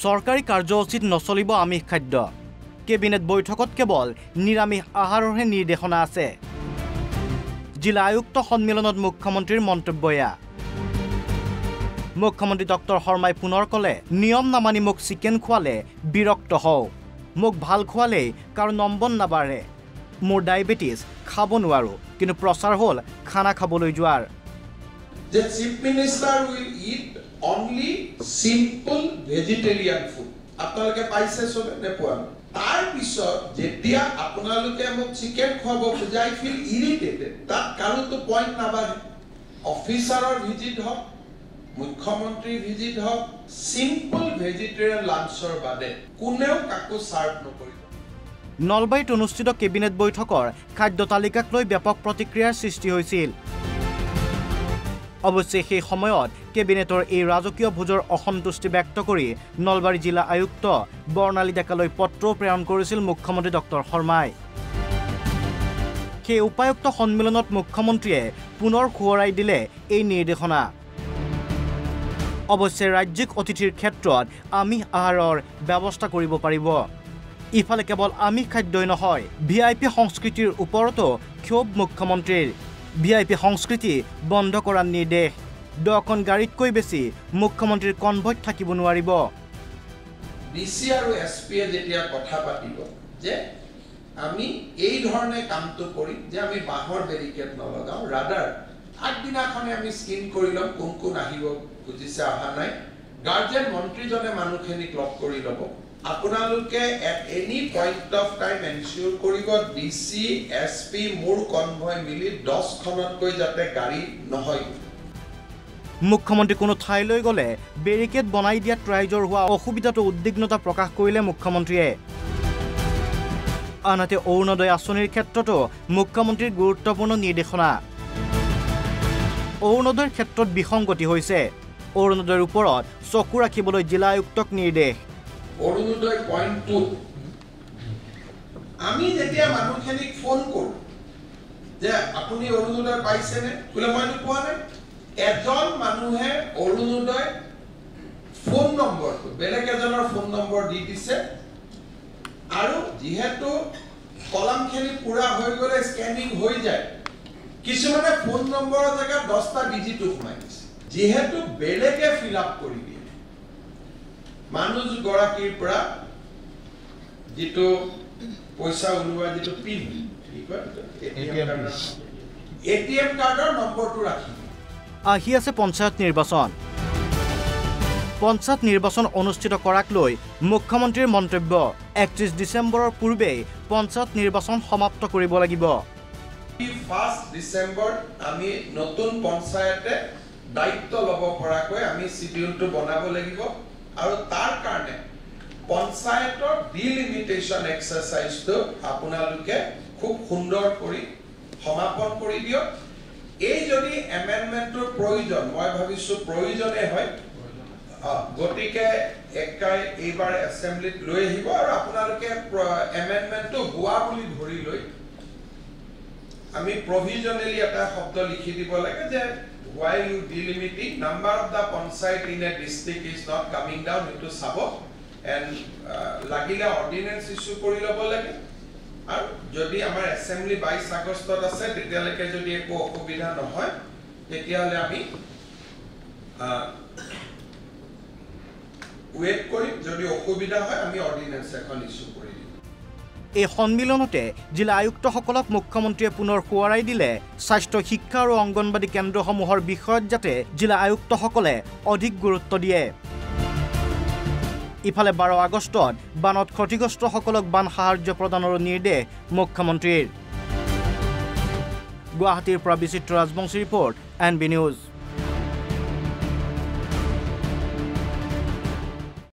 চৰকাৰী কাৰ্যসূচীত নচলিব আমিষ খাদ্য কেবিনেট বৈঠকত কেৱল নিৰামিষ আহাৰৰহে নিৰ্দেশনা আছে জিলা আয়ুক্ত সন্মিলনত মুখ্যমন্ত্ৰীৰ মন্তব্য মুখ্যমন্ত্ৰী ডক্টৰ শৰ্মাই পুনৰ ক'লে নিয়ম নামানি মোক চিকেন খোৱালে বিৰক্ত হওঁ মোক ভাল খোৱালেই কাৰো নম্বন নাবাঢ়ে মোৰ ডায়েবেটিছ খাব নোৱাৰো কিন্তু প্ৰচাৰ হ'ল খানা খাবলৈ যোৱাৰ The chief minister will eat only simple vegetarian food. আপোনালোকে পাইছে সবে নেপোৱা তাৰ পিছত যেতিয়া আপোনালোকে মোক চিকেন খুৱাব খুজে I feel irritated তাত কাৰোতো পইণ্ট নাবাঢ়ে অফিচাৰৰ ভিজিট হওক মুখ্যমন্ত্ৰীৰ ভিজিট হওক সিম্পল ভেজিটেৰিয়ান লাঞ্চৰ বাদে কোনেও কাকো সাৰ্ভ নকৰিব নলবাৰীত অনুষ্ঠিত কেবিনেট বৈঠকৰ খাদ্য তালিকাক লৈ ব্যাপক প্ৰতিক্ৰিয়াৰ সৃষ্টি হৈছিল অৱশ্যে সেই সময়ত কেবিনেটৰ এই ৰাজকীয় ভোজৰ অসন্তুষ্টি ব্যক্ত কৰি নলবাৰী জিলা আয়ুক্ত বৰ্ণালী ডেকালৈ পত্ৰ প্ৰেৰণ কৰিছিল মুখ্যমন্ত্ৰী ডক্টৰ শৰ্মাই সেই উপায়ুক্ত সন্মিলনত মুখ্যমন্ত্ৰীয়ে পুনৰ খুৱৰাই দিলে এই নিৰ্দেশনা অৱশ্যে ৰাজ্যিক অতিথিৰ ক্ষেত্ৰত আমিষ আহাৰৰ ব্যৱস্থা কৰিব পাৰিব ইফালে কেৱল আমিষ খাদ্যই নহয় ভিআইপি সংস্কৃতিৰ ওপৰতো ক্ষোভ মুখ্যমন্ত্ৰীৰ ভিআইপি সংস্কৃতি বন্ধ কৰাৰ নিৰ্দেশ 10খন গাড়ীতকৈ বেছি মুখ্যমন্ত্ৰীৰ কনভয়ত থাকিব নোৱাৰিব ডিসি আৰু এসপি যেতিয়া কথা পাতিব যে আমি এই ধৰণে কামটো কৰি যে আমি বাহৰ বেৰিকেড নলগাও ৰাডাৰ আগদিনাখনে আমি স্কিন কৰি লম কোন আহিব বুজিছে অহা নাই গাৰ্জেন মন্ত্ৰীজনে মানুহখিনিক লগ কৰি ল'ব আপোনালোকে at any point of time ensure কৰিব ডিসি এসপি মোৰ কনভয় মিলি 10 খনতকৈ যাতে গাড়ী নহয় মুখ্যমন্ত্ৰী কোনো ঠাইলৈ গলে বেৰিকেড বনাই দিয়াত ৰাইজৰ হোৱা অসুবিধাটো উদ্বিগ্নতা প্ৰকাশ কৰিলে মুখ্যমন্ত্ৰীয়ে আনহাতে অৰুণোদয় আঁচনিৰ ক্ষেত্ৰতো মুখ্যমন্ত্ৰীৰ গুৰুত্বপূৰ্ণ নিৰ্দেশনা অৰুণোদয়ৰ ক্ষেত্ৰত বিসংগতি হৈছে অৰুণোদয়ৰ ওপৰত চকু ৰাখিবলৈ জিলা আয়ুক্তক নিৰ্দেশ অৰুণোদয় পইণ্ট 2 আমি যেতিয়া মানুহখিনিক ফোন কৰো যে আপুনি অৰুণোদয় পাইছেনে বোলে মই পোৱা নাই এজন মানুহে অৰুণোদয় ফোন নম্বৰটো বেলেগ এজনৰ ফোন নম্বৰ দি দিছে আৰু যেহেতু কলামখিনি পুৰা হৈ গলে স্ক্যানিং হৈ যায় কিছুমানে ফোন নম্বৰৰ জায়গা 10টা ডিজিটো সোমাই দিছে যেহেতু বেলেগে ফিল আপ কৰি দিয়ে মানুহ গৰাকীৰ পৰা যেটো পইচা উলোৱা যেটো পিন এটিএম কাৰ্ডৰ নম্বৰটো ৰাখি আহি আছে পঞ্চায়ত নিৰ্বাচন অনুষ্ঠিত কৰাক লৈ মুখ্যমন্ত্ৰীৰ মন্তব্য 31 ডিসেম্বৰৰ পূৰ্বে পঞ্চায়ত নিৰ্বাচন সমাপ্ত কৰিব লাগিব 1 ডিসেম্বৰ আমি নতুন পঞ্চায়তে দায়িত্ব ল'ব পৰাকৈ আমি শিডিউলটো বনাব লাগিব আৰু তাৰ কাৰণে পঞ্চায়তৰ ডিলিমিটেশন এক্সাৰসাইজটো আপোনালোকে খুব সুন্দৰ কৰি সমাপন কৰি দিয়ক এই যদি এমেন্ডমেন্টৰ প্ৰয়োজন মই ভাবিছো প্ৰয়োজনে হয় গটিকে একাই এইবাৰ এছেম্বলিত লৈ আহিব আৰু আপোনালোকে এমেন্ডমেন্টটো হোৱা বুলি ধৰি লৈ আমি প্ৰভিজনেলি এটা শব্দ লিখি দিব লাগে যে while you delimiting number of the panchayat in a district is not coming down into sabo and lagila ordinance issue kori lobo lage aru jodi amar assembly 22 আগষ্টত আছে তেতিয়ালৈকে যদি একো অসুবিধা নহয় তেতিয়ালে আমি ওয়েট করি যদি অসুবিধা হয় আমি অর্ডিন্যান্স এখন ইস্যু করি এই সন্মিলনতে জিলা আয়ুক্তসকলক মুখ্যমন্ত্ৰীয়ে পুনৰ খুৱাৰাই দিলে স্বাস্থ্য শিক্ষা আৰু অংগনবাদী কেন্দ্ৰসমূহৰ বিষয়ত যাতে জিলা আয়ুক্তসকলে অধিক গুৰুত্ব দিয়ে ইফালে 12 আগষ্টত বানত ক্ষতিগ্ৰস্তসকলক বান সাহায্য প্ৰদানৰ নিৰ্দেশ মুখ্যমন্ত্ৰীৰ গুৱাহাটীৰ পৰা বিচিত্ৰ ৰাজবংশী ৰিপৰ্ট NB নিউজ